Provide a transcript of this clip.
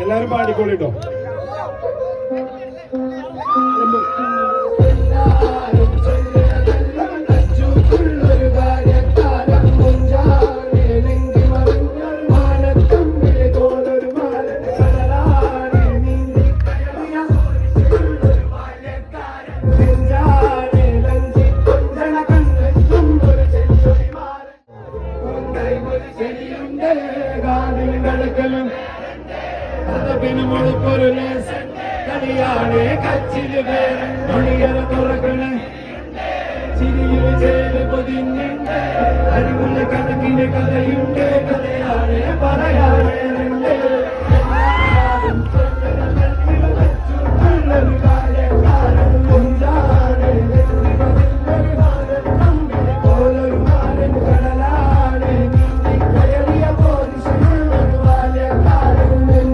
എല്ലാരും പാടിക്കോളിട്ടോ. കളിയാണ് കച്ചില് വേറെ മണിയറ തുറക്കണേ ചിരിയിൽ ചേര് പൊതിഞ്ഞുണ്ട് അറിവുള്ള കണക്കിന് കഥയുണ്ട് കഥയാണ് പറയാറ്